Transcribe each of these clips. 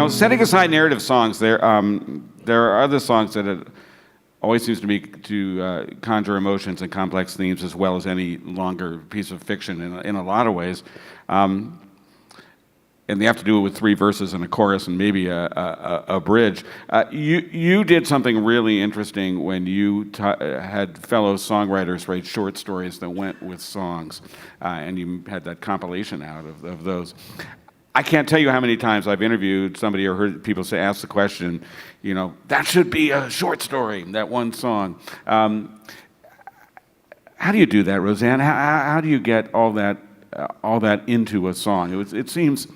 Now, setting aside narrative songs, there are other songs that it always seems to me to conjure emotions and complex themes as well as any longer piece of fiction in a lot of ways. And they have to do it with 3 verses and a chorus and maybe a bridge. You did something really interesting when you had fellow songwriters write short stories that went with songs, and you had that compilation out of those. I can't tell you how many times I've interviewed somebody or heard people ask the question, that should be a short story, that one song. How do you do that, Rosanne? How do you get all that into a song? It seems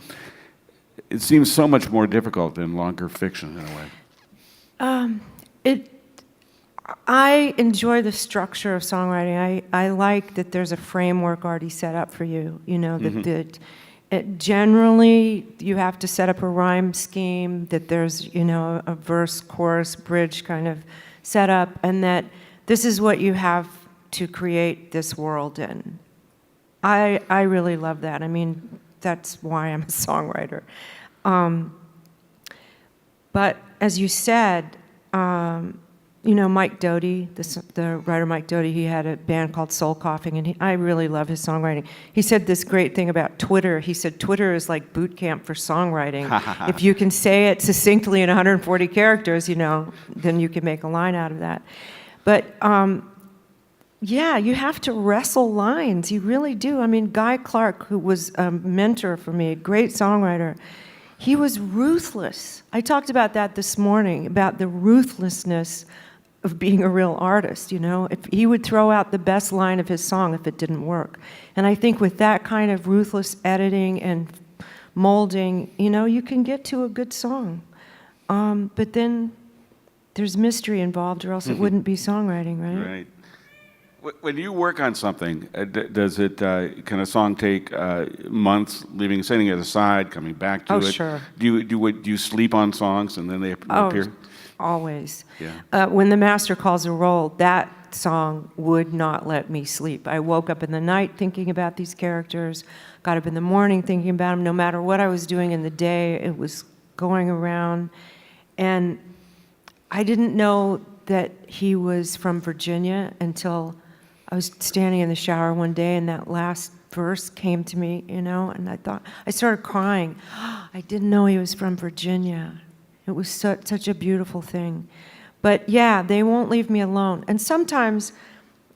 so much more difficult than longer fiction in a way. I enjoy the structure of songwriting. I like that there's a framework already set up for you. Generally you have to set up a rhyme scheme, that there's a verse, chorus, bridge kind of setup, and that this is what you have to create this world in. I really love that. I mean, that's why I'm a songwriter. But as you said, Mike Doty, the writer Mike Doty, he had a band called Soul Coughing, and I really love his songwriting. He said this great thing about Twitter. He said Twitter is like boot camp for songwriting. If you can say it succinctly in 140 characters, then you can make a line out of that. But yeah, you have to wrestle lines. You really do. I mean, Guy Clark, who was a mentor for me, a great songwriter, he was ruthless. I talked about that this morning, about the ruthlessness of being a real artist, If he would throw out the best line of his song if it didn't work. And I think with that kind of ruthless editing and molding, you can get to a good song. But then there's mystery involved, or else it wouldn't be songwriting, right? Right. When you work on something, does it can a song take months, setting it aside, coming back to it? Oh, sure. Do you sleep on songs and then they appear? Always. Yeah. When the master calls a roll, that song would not let me sleep. I woke up in the night thinking about these characters, got up in the morning thinking about them. No matter what I was doing in the day, it was going around. And I didn't know that he was from Virginia until I was standing in the shower one day and that last verse came to me, and I started crying. I didn't know he was from Virginia. It was such a beautiful thing. But yeah, they won't leave me alone. And sometimes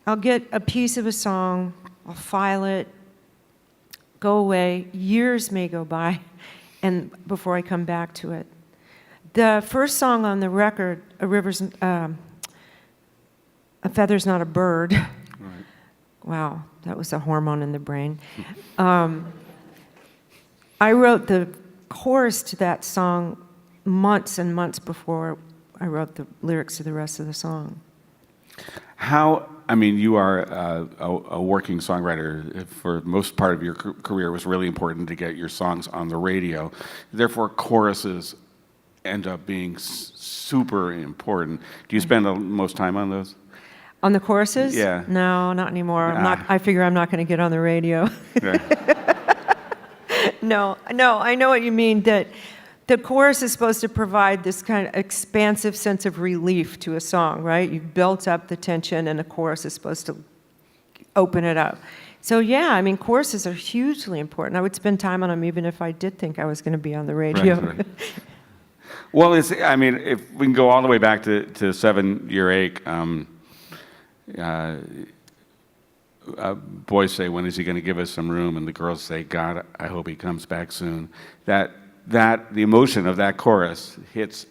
I'll get a piece of a song, I'll file it, go away, years may go by, and before I come back to it. The first song on the record, A Feather's Not a Bird. Right. Wow, that was a hormone in the brain. I wrote the chorus to that song months and months before I wrote the lyrics to the rest of the song. You are a working songwriter. For most part of your career, it was really important to get your songs on the radio. Therefore, choruses end up being super important. Do you spend the most time on those? On the choruses? Yeah. No, not anymore. I figure I'm not going to get on the radio. Yeah. No, I know what you mean, that the chorus is supposed to provide this kind of expansive sense of relief to a song, right? You've built up the tension, and the chorus is supposed to open it up. So yeah, choruses are hugely important. I would spend time on them even if I did think I was going to be on the radio. Right. Well, if we can go all the way back to 7 Year Ache, boys say, when is he going to give us some room? And the girls say, God, I hope he comes back soon. The emotion of that chorus hits.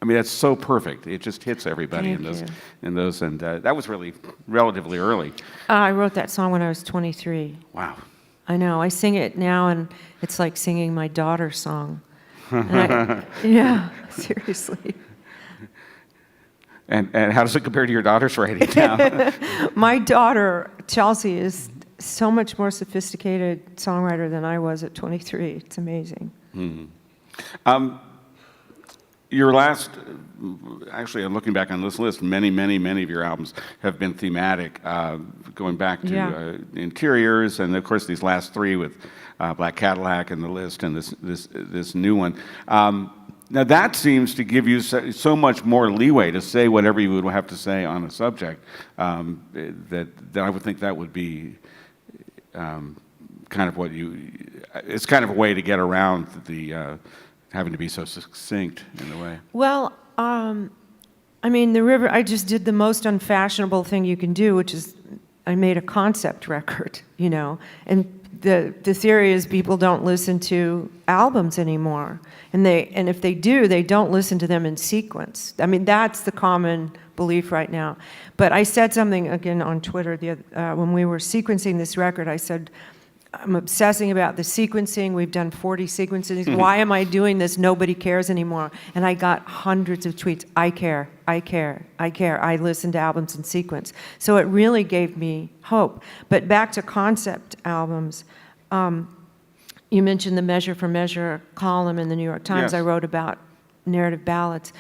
That's so perfect. It just hits everybody in those. And that was really relatively early. I wrote that song when I was 23. Wow. I know. I sing it now, and it's like singing my daughter's song. Yeah, seriously. And how does it compare to your daughter's writing now? My daughter, Chelsea, is so much more sophisticated songwriter than I was at 23. It's amazing. Mm-hmm. Your last, actually, I'm looking back on this list, many of your albums have been thematic, going back to interiors, and of course these last 3 with Black Cadillac and The List and this new one. Now that seems to give you so much more leeway to say whatever you would have to say on a subject, that I would think that would be kind of what it's kind of a way to get around the having to be so succinct in a way. Well, I mean, the river, I just did the most unfashionable thing you can do, which is I made a concept record, you know, and the theory is people don't listen to albums anymore, and if they do, they don't listen to them in sequence. I mean, that's the common belief right now. But I said something again on Twitter when we were sequencing this record. I said, I'm obsessing about the sequencing. We've done 40 sequences. Why am I doing this? Nobody cares anymore. And I got hundreds of tweets. I care, I care, I care. I listen to albums in sequence. So it really gave me hope. But back to concept albums, you mentioned the Measure for Measure column in the New York Times. Yes. I wrote about narrative ballads.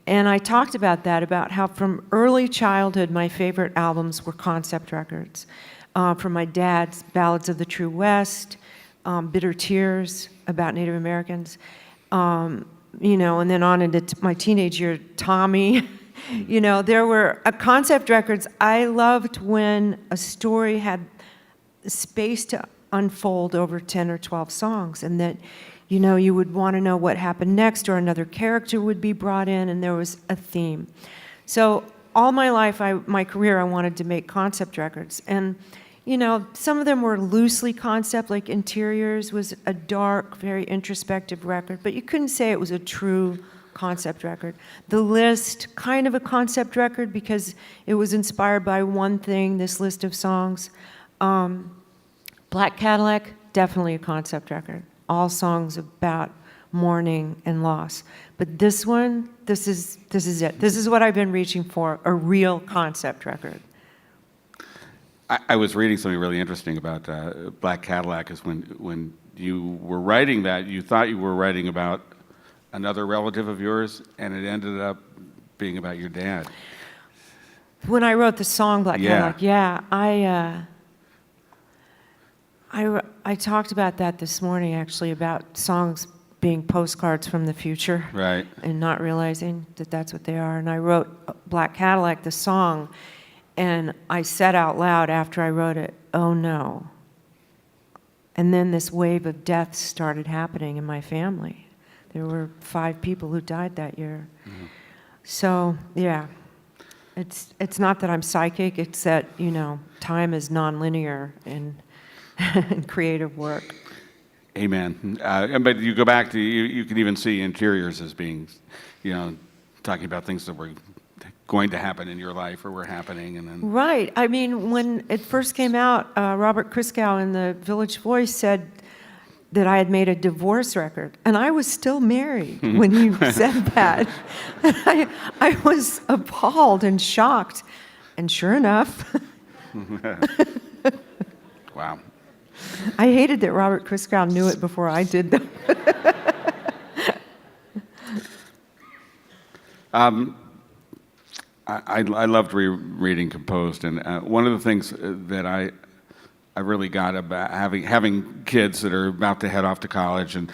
And I talked about that, about how from early childhood, my favorite albums were concept records. From my dad's Ballads of the True West, Bitter Tears about Native Americans, you know, and then on into my teenage year, Tommy. You know, there were concept records. I loved when a story had space to unfold over 10 or 12 songs, and that, you know, you would want to know what happened next, or another character would be brought in, and there was a theme. So all my life, my career, I wanted to make concept records. And, you know, some of them were loosely concept, like Interiors was a dark, very introspective record, but you couldn't say it was a true concept record. The List, kind of a concept record because it was inspired by one thing, this list of songs. Black Cadillac, definitely a concept record. All songs about mourning and loss. But this one, this is it. This is what I've been reaching for, a real concept record. I was reading something really interesting about Black Cadillac, is when you were writing that, you thought you were writing about another relative of yours, and it ended up being about your dad. When I wrote the song Black Cadillac, I talked about that this morning, actually, about songs being postcards from the future. Right. And not realizing that that's what they are. And I wrote Black Cadillac, the song, and I said out loud after I wrote it, oh no. And then this wave of death started happening in my family. There were 5 people who died that year. Mm-hmm. So, yeah. It's not that I'm psychic, it's that, you know, time is nonlinear in creative work. Amen. But you go back to, you can even see Interiors as being, you know, talking about things that were going to happen in your life or were happening. And then. Right. I mean, when it first came out, Robert Christgau in the Village Voice said that I had made a divorce record, and I was still married when he said that. I was appalled and shocked, and sure enough. Wow. I hated that Robert Christgau knew it before I did, though. I loved reading Composed, and one of the things that I really got about having kids that are about to head off to college, and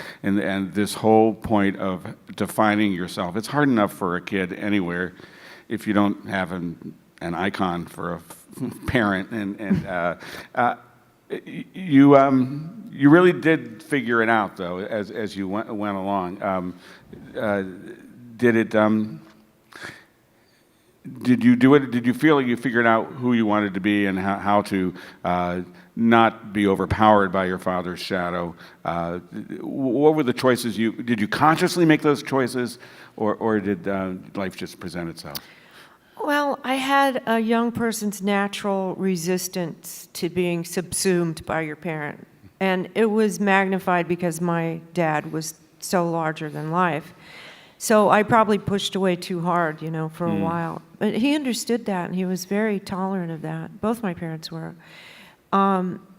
this whole point of defining yourself. It's hard enough for a kid anywhere if you don't have an icon for a parent, and you really did figure it out, though, as you went along. Did you do it? Did you feel like you figured out who you wanted to be and how to not be overpowered by your father's shadow? What were the choices did you consciously make those choices, or did life just present itself? Well, I had a young person's natural resistance to being subsumed by your parent. And it was magnified because my dad was so larger than life. So I probably pushed away too hard, you know, for a while. But he understood that, and he was very tolerant of that. Both my parents were.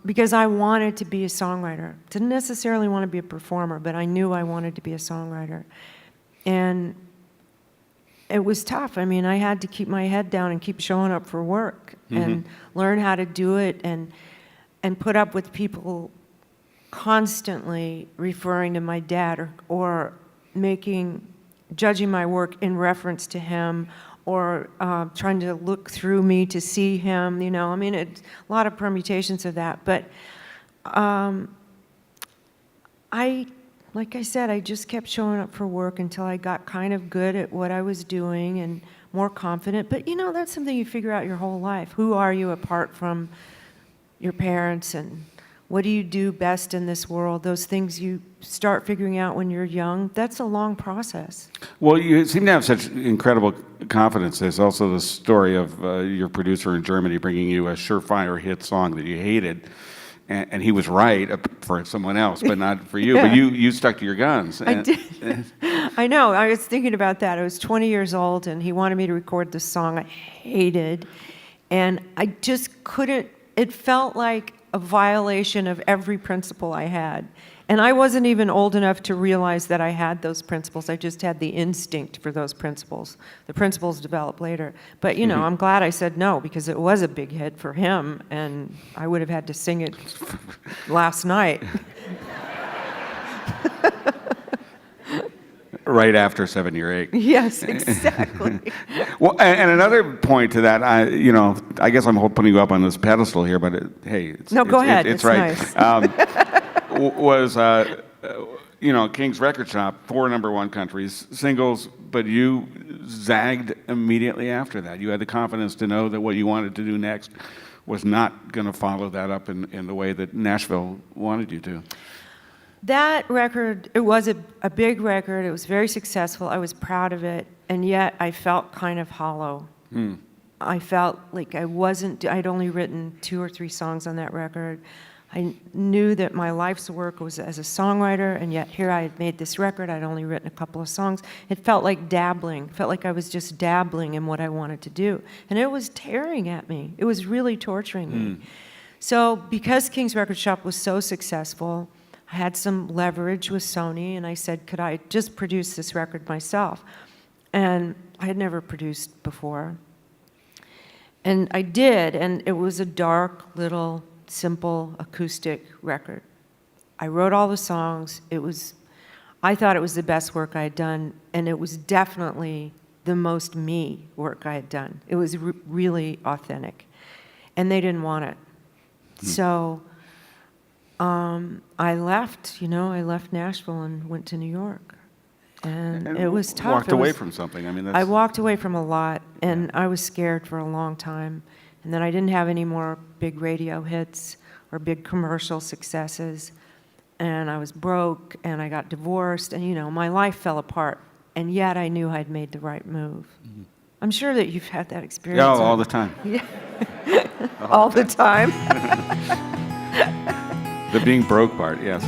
Because I wanted to be a songwriter. Didn't necessarily want to be a performer, but I knew I wanted to be a songwriter. And it was tough. I mean, I had to keep my head down and keep showing up for work and learn how to do it and put up with people constantly referring to my dad or making judging my work in reference to him, or trying to look through me to see him, you know. I mean, it's a lot of permutations of that. But like I said, I just kept showing up for work until I got kind of good at what I was doing and more confident. But, you know, that's something you figure out your whole life. Who are you apart from your parents, and what do you do best in this world? Those things you start figuring out when you're young. That's a long process. Well, you seem to have such incredible confidence. There's also the story of your producer in Germany bringing you a surefire hit song that you hated. And he was right for someone else, but not for you. Yeah. But you stuck to your guns. I did. I know. I was thinking about that. I was 20 years old, and he wanted me to record this song I hated. And I just couldn't. It felt like a violation of every principle I had. And I wasn't even old enough to realize that I had those principles. I just had the instinct for those principles. The principles developed later. But, you know, I'm glad I said no, because it was a big hit for him, and I would have had to sing it last night. Right after 7 Year Ache. Yes, exactly. Well, and another point to that, I guess I'm putting you up on this pedestal here, but hey, Go ahead. It's right. Nice. Was King's Record Shop, 4 #1 countries, singles, but you zagged immediately after that. You had the confidence to know that what you wanted to do next was not going to follow that up in the way that Nashville wanted you to. That record, it was a big record. It was very successful. I was proud of it, and yet I felt kind of hollow. I felt like I'd only written 2 or 3 songs on that record. I knew that my life's work was as a songwriter, and yet here I had made this record. I'd only written a couple of songs. It felt like dabbling. It felt like I was just dabbling in what I wanted to do. And it was tearing at me. It was really torturing me. So because King's Record Shop was so successful, I had some leverage with Sony, and I said, could I just produce this record myself? And I had never produced before. And I did, and it was a dark, little, simple acoustic record. I wrote all the songs. I thought it was the best work I had done, and it was definitely the most me work I had done. It was really authentic, and they didn't want it. So I left Nashville and went to New York, and it was tough. Walked away from something. I mean, I walked away from a lot, and I was scared for a long time. And then I didn't have any more big radio hits or big commercial successes. And I was broke, and I got divorced, and, my life fell apart. And yet I knew I'd made the right move. I'm sure that you've had that experience. Yeah, all the time. Yeah. All the time. The being broke part, yes.